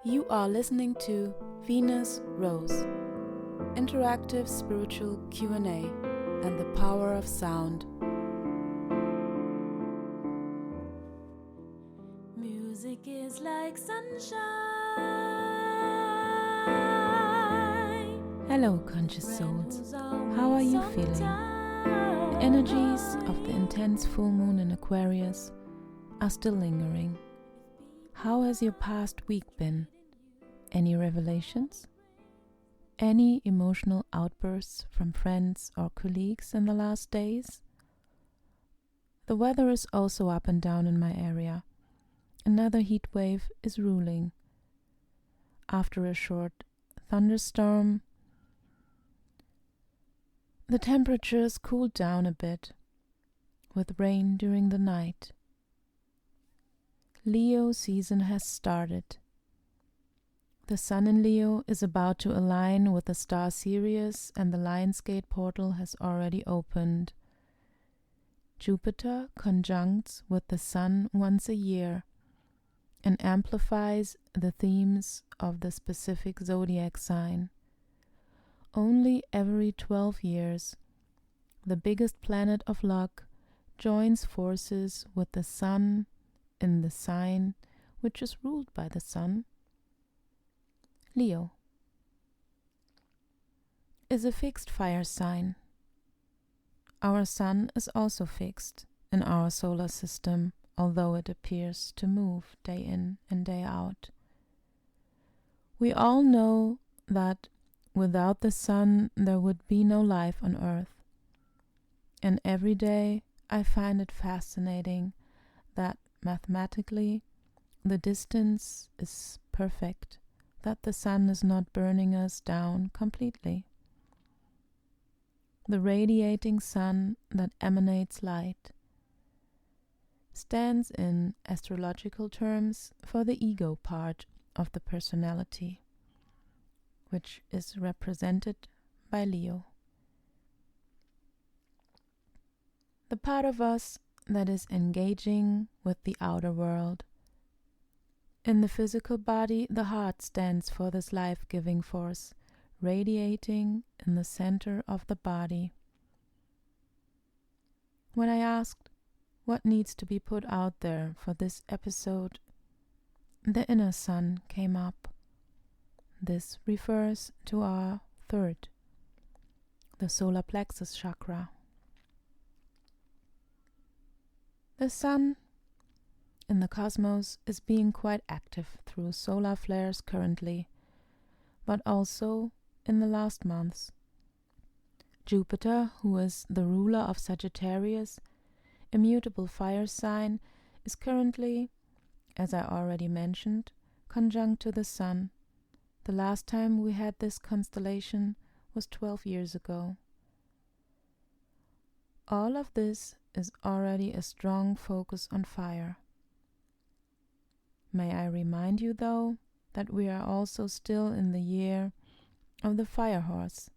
You are listening to Venus Rose, interactive spiritual Q&A and the power of sound. Music is like sunshine. Hello, conscious souls. How are you feeling? The energies of the intense full moon in Aquarius are still lingering. How has your past week been? Any revelations? Any emotional outbursts from friends or colleagues in the last days? The weather is also up and down in my area. Another heat wave is ruling. After a short thunderstorm, the temperatures cooled down a bit, with rain during the night. Leo season has started. The Sun in Leo is about to align with the star Sirius, and the Lionsgate portal has already opened. Jupiter conjuncts with the Sun once a year and amplifies the themes of the specific zodiac sign. Only every 12 years, the biggest planet of luck joins forces with the Sun in the sign which is ruled by the Sun. Leo is a fixed fire sign. Our Sun is also fixed in our solar system, although it appears to move day in and day out. We all know that without the Sun there would be no life on Earth. And every day I find it fascinating that mathematically the distance is perfect, that the Sun is not burning us down completely. The radiating Sun that emanates light stands in astrological terms for the ego part of the personality, which is represented by Leo. The part of us that is engaging with the outer world. In the physical body, the heart stands for this life-giving force, radiating in the center of the body. When I asked what needs to be put out there for this episode, the inner sun came up. This refers to our third, the solar plexus chakra. The sun in the cosmos is being quite active through solar flares currently, but also in the last months. Jupiter, who is the ruler of Sagittarius, immutable fire sign, is currently, as I already mentioned, conjunct to the Sun. The last time we had this constellation was 12 years ago. All of this is already a strong focus on fire. May I remind you, though, that we are also still in the year of the fire horse,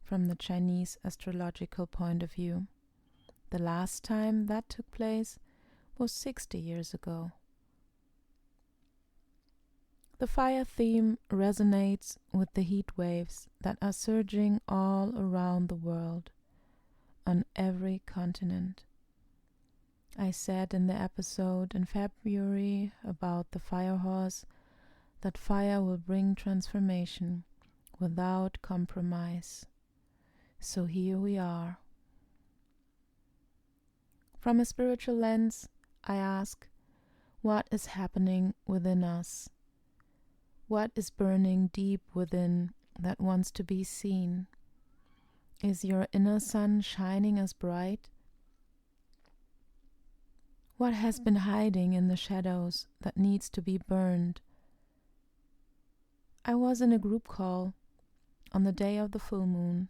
from the Chinese astrological point of view. The last time that took place was 60 years ago. The fire theme resonates with the heat waves that are surging all around the world, on every continent. I said in the episode in February about the fire horse that fire will bring transformation without compromise. So here we are. From a spiritual lens, I ask, what is happening within us? What is burning deep within that wants to be seen? Is your inner sun shining as bright? What has been hiding in the shadows that needs to be burned? I was in a group call on the day of the full moon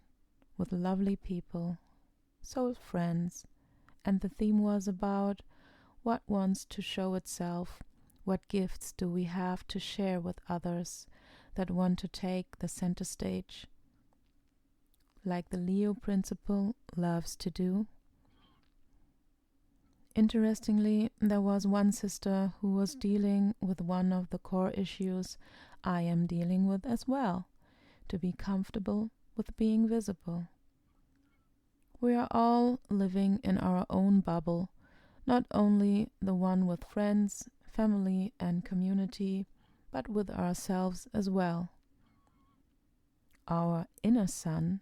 with lovely people, soul friends, and the theme was about what wants to show itself, what gifts do we have to share with others that want to take the center stage, like the Leo principle loves to do. Interestingly, there was one sister who was dealing with one of the core issues I am dealing with as well, to be comfortable with being visible. We are all living in our own bubble, not only the one with friends, family, and community, but with ourselves as well. Our inner sun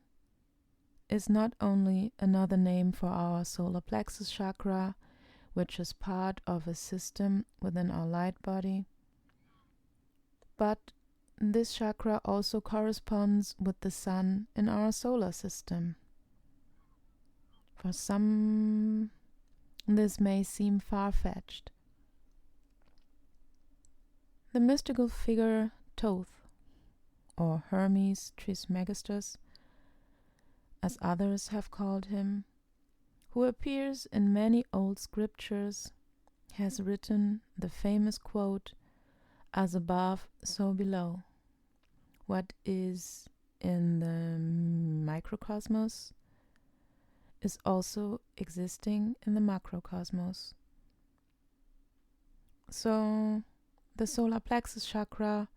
is not only another name for our solar plexus chakra, which is part of a system within our light body, but this chakra also corresponds with the sun in our solar system. For some, this may seem far-fetched. The mystical figure Thoth, or Hermes Trismegistus, as others have called him, who appears in many old scriptures, has written the famous quote, "As above, so below." What is in the microcosmos is also existing in the macrocosmos. So, the solar plexus chakra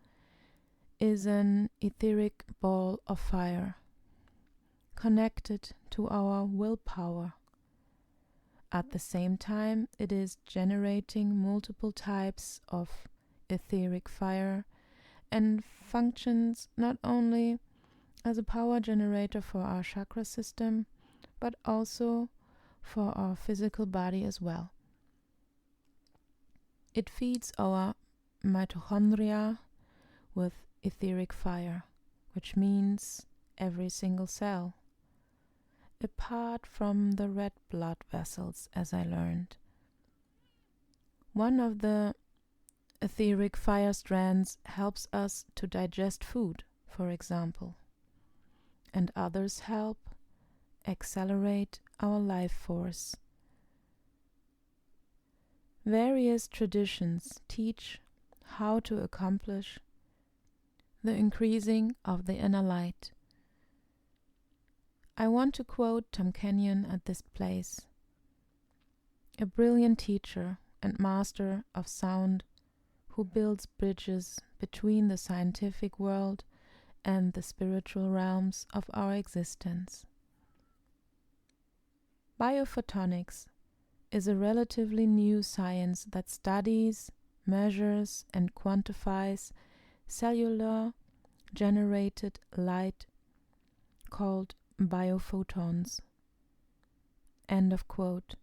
is an etheric ball of fire, connected to our willpower. At the same time, it is generating multiple types of etheric fire and functions not only as a power generator for our chakra system, but also for our physical body as well. It feeds our mitochondria with etheric fire, which means every single cell, apart from the red blood vessels, as I learned. One of the etheric fire strands helps us to digest food, for example, and others help accelerate our life force. Various traditions teach how to accomplish the increasing of the inner light. I want to quote Tom Kenyon at this place, a brilliant teacher and master of sound who builds bridges between the scientific world and the spiritual realms of our existence. Biophotonics is a relatively new science that studies, measures, and quantifies cellular generated light called biophotons. End of quote.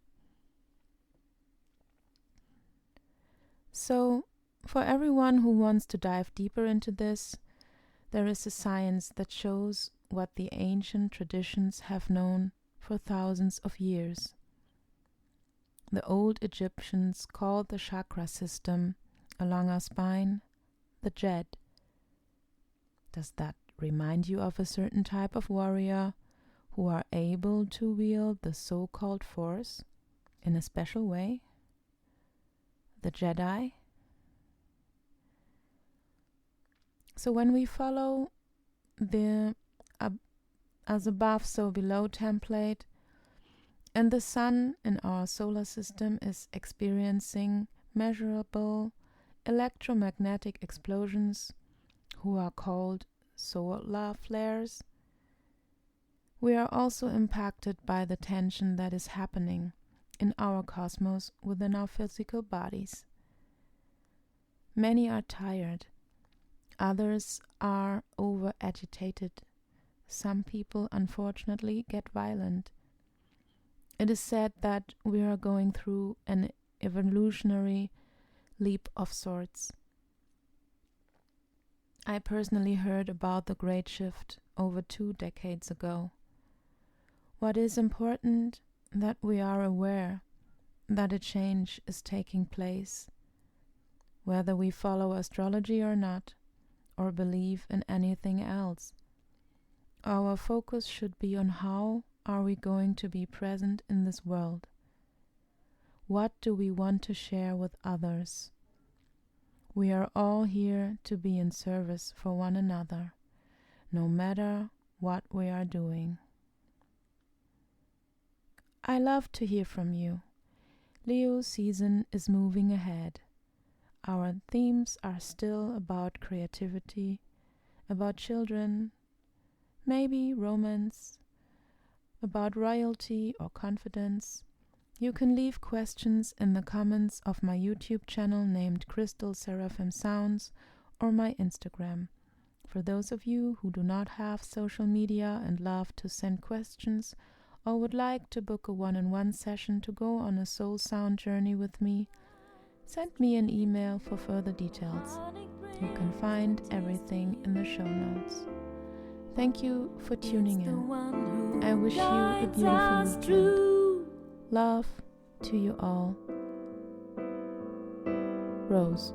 So, for everyone who wants to dive deeper into this, there is a science that shows what the ancient traditions have known for thousands of years. The old Egyptians called the chakra system along our spine the Djed. Does that remind you of a certain type of warrior who are able to wield the so-called force in a special way? The Jedi? So when we follow the as above so below template, and the sun in our solar system is experiencing measurable electromagnetic explosions, who are called solar flares, we are also impacted by the tension that is happening in our cosmos within our physical bodies. Many are tired, others are over-agitated. Some people, unfortunately, get violent. It is said that we are going through an evolutionary leap of sorts. I personally heard about the Great Shift over 2 decades ago. What is important, that we are aware that a change is taking place, whether we follow astrology or not, or believe in anything else. Our focus should be on how are we going to be present in this world. What do we want to share with others? We are all here to be in service for one another, no matter what we are doing. I love to hear from you. Leo season is moving ahead. Our themes are still about creativity, about children, maybe romance, about royalty or confidence. You can leave questions in the comments of my YouTube channel named Crystal Seraphim Sounds or my Instagram. For those of you who do not have social media and love to send questions or would like to book a one-on-one session to go on a soul sound journey with me, send me an email for further details. You can find everything in the show notes. Thank you for tuning in. I wish you a beautiful weekend. Love to you all. Rose.